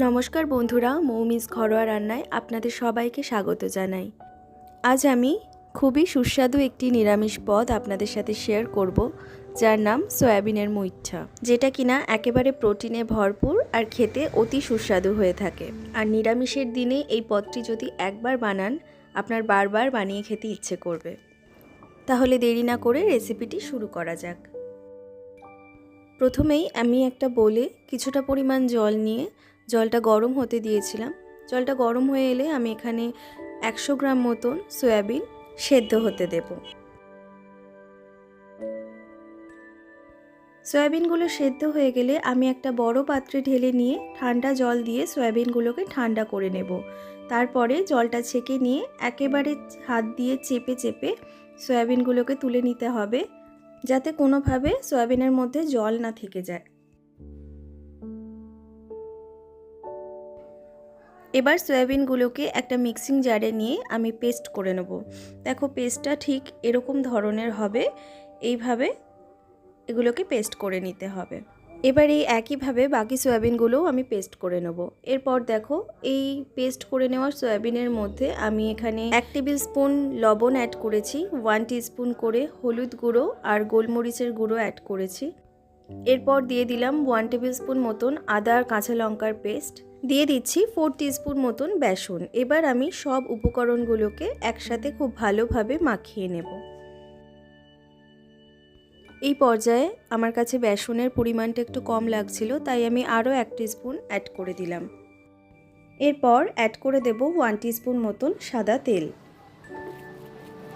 নমস্কার বন্ধুরা, মৌমিস ঘরোয়া রান্নায় আপনাদের সবাইকে স্বাগত জানাই। আজ আমি খুবই সুস্বাদু একটি নিরামিষ পদ আপনাদের সাথে শেয়ার করব, যার নাম সয়াবিনের মুইঠা, যেটা কিনা একেবারে প্রোটিনে ভরপুর আর খেতে অতি সুস্বাদু হয়ে থাকে। আর নিরামিষের দিনে এই পদটি যদি একবার বানান, আপনার বারবার বানিয়ে খেতে ইচ্ছে করবে। তাহলে দেরি না করে রেসিপিটি শুরু করা যাক। প্রথমেই আমি একটা বোলে কিছুটা পরিমাণ জল নিয়ে জলটা গরম হতে দিয়েছিলাম। জলটা গরম হয়ে এলে আমি এখানে 100 গ্রাম মতন সয়াবিন সেদ্ধ হতে দেব। সয়াবিনগুলো সেদ্ধ হয়ে গেলে আমি একটা বড় পাত্রে ঢেলে নিয়ে ঠান্ডা জল দিয়ে সয়াবিনগুলোকে ঠান্ডা করে নেব। তারপরে জলটা ছেঁকে নিয়ে একেবারে হাত দিয়ে চেপে চেপে সয়াবিনগুলোকে তুলে নিতে হবে, যাতে কোনোভাবে সয়াবিনের মধ্যে জল না থেকে যায়। এবার সয়াবিনগুলোকে একটা মিক্সিং জারে নিয়ে আমি পেস্ট করে নেব। দেখো, পেস্টটা ঠিক এরকম ধরনের হবে। এইভাবে এগুলোকে পেস্ট করে নিতে হবে। এবার এই একইভাবে বাকি সয়াবিনগুলোও আমি পেস্ট করে নেব। এরপর দেখো, এই পেস্ট করে নেওয়া সয়াবিনের মধ্যে আমি এখানে 1 টেবিল স্পুন লবণ অ্যাড করেছি, 1 টিস্পুন করে হলুদ গুঁড়ো আর গোলমরিচের গুঁড়ো অ্যাড করেছি। এরপর দিয়ে দিলাম 1 টেবিল স্পুন মতন আদা আর কাঁচা লঙ্কার পেস্ট, দিয়ে দিচ্ছি 4 টিস্পুন মতন বেসন। এবার আমি সব উপকরণগুলোকে একসাথে খুব ভালোভাবে মাখিয়ে নেব। এই পর্যায়ে আমার কাছে বেসনের পরিমাণটা একটু কম লাগছিল, তাই আমি আরও 1 টিস্পুন অ্যাড করে দিলাম। এরপর অ্যাড করে দেব 1 টিস্পুন মতন সাদা তেল।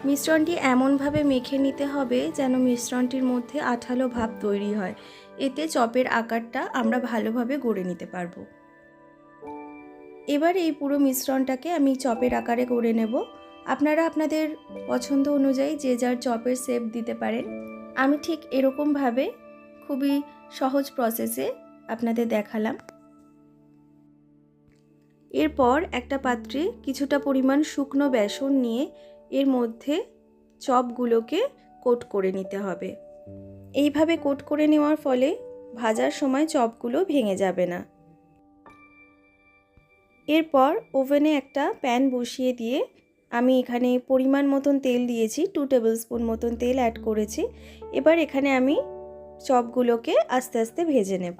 মিশ্রণটি এমনভাবে মেখে নিতে হবে যেন মিশ্রণটির মধ্যে আঠালো ভাব তৈরি হয়। এতে চপের আকারটা আমরা ভালোভাবে গড়ে নিতে পারবো। এবার এই পুরো মিশ্রণটাকে আমি চপের আকারে গড়ে নেব। আপনারা আপনাদের পছন্দ অনুযায়ী যে যার চপের শেপ দিতে পারেন। আমি ঠিক এরকমভাবে খুবই সহজ প্রসেসে আপনাদের দেখালাম। এরপর একটা পাত্রে কিছুটা পরিমাণ শুকনো বেসন নিয়ে এর মধ্যে চপগুলোকে কোট করে নিতে হবে। এইভাবে কোট করে নেওয়ার ফলে ভাজার সময় চপগুলো ভেঙে যাবে না। এরপর ওভেনে একটা প্যান বসিয়ে দিয়ে আমি এখানে পরিমাণ মতন তেল দিয়েছি, 2 টেবিল স্পুন মতন তেল অ্যাড করেছি। এবার এখানে আমি চপগুলোকে আস্তে আস্তে ভেজে নেব।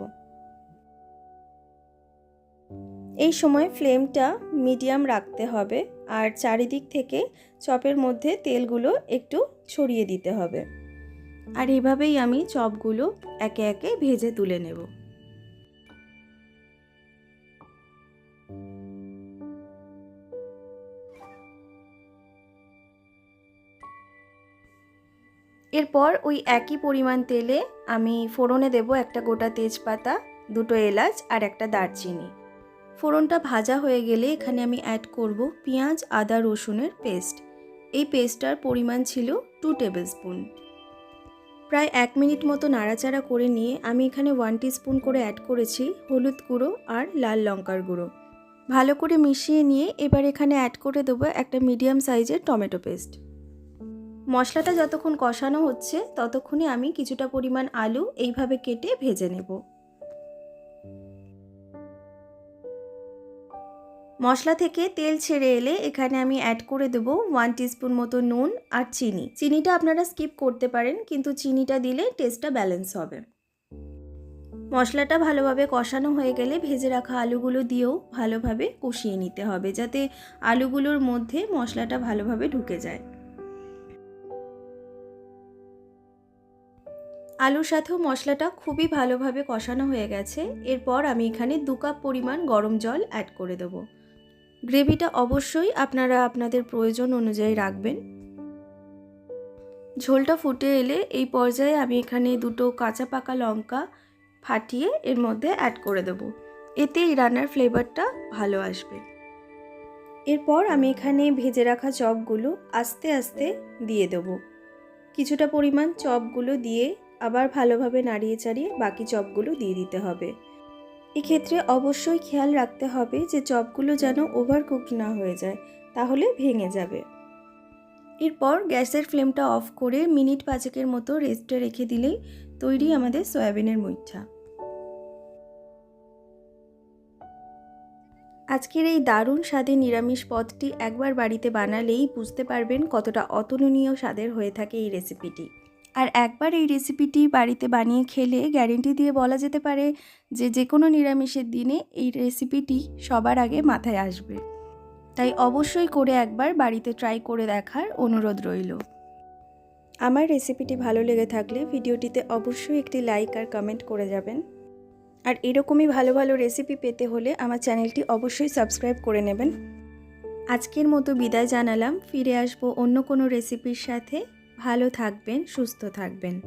এই সময় ফ্লেমটা মিডিয়াম রাখতে হবে আর চারিদিক থেকে চপের মধ্যে তেলগুলো একটু ছড়িয়ে দিতে হবে। আর এভাবেই আমি চপগুলো একে একে ভেজে তুলে নেব। এরপর ওই একই পরিমাণ তেলে আমি ফোড়নে দেব একটা গোটা তেজপাতা, 2টো এলাচ আর একটা দারচিনি। ফোড়নটা ভাজা হয়ে গেলে এখানে আমি অ্যাড করব পেঁয়াজ আদা রসুনের পেস্ট। এই পেস্টটার পরিমাণ ছিল 2 টেবিল স্পুন। প্রায় 1 মিনিট মতো নাড়াচাড়া করে নিয়ে আমি এখানে 1 টিস্পুন করে অ্যাড করেছি হলুদ গুঁড়ো আর লাল লঙ্কার গুঁড়ো। ভালো করে মিশিয়ে নিয়ে এবার এখানে অ্যাড করে দেবো একটা মিডিয়াম সাইজের টমেটো পেস্ট। মশলাটা যতক্ষণ কষানো হচ্ছে ততক্ষণে আমি কিছুটা পরিমাণ আলু এইভাবে কেটে ভেজে নেব। মশলা থেকে তেল ছেড়ে এলে এখানে আমি অ্যাড করে দেব 1 টিস্পুন মতো নুন আর চিনি। চিনিটা আপনারা স্কিপ করতে পারেন, কিন্তু চিনিটা দিলে টেস্টটা ব্যালেন্স হবে। মশলাটা ভালোভাবে কষানো হয়ে গেলে ভেজে রাখা আলুগুলো দিয়েও ভালোভাবে কষিয়ে নিতে হবে, যাতে আলুগুলোর মধ্যে মশলাটা ভালোভাবে ঢুকে যায়। আলুর সাথেও মশলাটা খুবই ভালোভাবে কষানো হয়ে গেছে। এরপর আমি এখানে 2 কাপ পরিমাণ গরম জল অ্যাড করে দেব। গ্রেভিটা অবশ্যই আপনারা আপনাদের প্রয়োজন অনুযায়ী রাখবেন। ঝোলটা ফুটে এলে এই পর্যায়ে আমি এখানে 2টো কাঁচা পাকা লঙ্কা ফাটিয়ে এর মধ্যে অ্যাড করে দেব। এতে এই রান্নার ফ্লেভারটা ভালো আসবে। এরপর আমি এখানে ভেজে রাখা চপগুলো আস্তে আস্তে দিয়ে দেব। কিছুটা পরিমাণ চপগুলো দিয়ে আবার ভালোভাবে নাড়িয়ে চাড়িয়ে বাকি চপগুলো দিয়ে দিতে হবে। এক্ষেত্রে অবশ্যই খেয়াল রাখতে হবে যে চপগুলো যেন ওভারকুকড না হয়ে যায়, তাহলে ভেঙে যাবে। এরপর গ্যাসের ফ্লেমটা অফ করে মিনিট 5 মতো রেস্টে রেখে দিলেই তৈরি আমাদের সয়াবিনের মুইঠা। আজকের এই দারুণ স্বাদের নিরামিষ পদটি একবার বাড়িতে বানালেই বুঝতে পারবেন কতটা অতুলনীয় স্বাদের হয়ে থাকে এই রেসিপিটি। আর একবার এই রেসিপিটি বাড়িতে বানিয়ে খেলে গ্যারেন্টি দিয়ে বলা যেতে পারে যে কোনো নিরামিষের দিনে এই রেসিপিটি সবার আগে মাথায় আসবে। তাই অবশ্যই করে একবার বাড়িতে ট্রাই করে দেখার অনুরোধ রইল। আমার রেসিপিটি ভালো লেগে থাকলে ভিডিওটিতে অবশ্যই একটি লাইক আর কমেন্ট করে যাবেন। আর এরকমই ভালো ভালো রেসিপি পেতে হলে আমার চ্যানেলটি অবশ্যই সাবস্ক্রাইব করে নেবেন। আজকের মতো বিদায় জানালাম, ফিরে আসবো অন্য কোনো রেসিপির সাথে। ভালো থাকবেন, সুস্থ থাকবেন।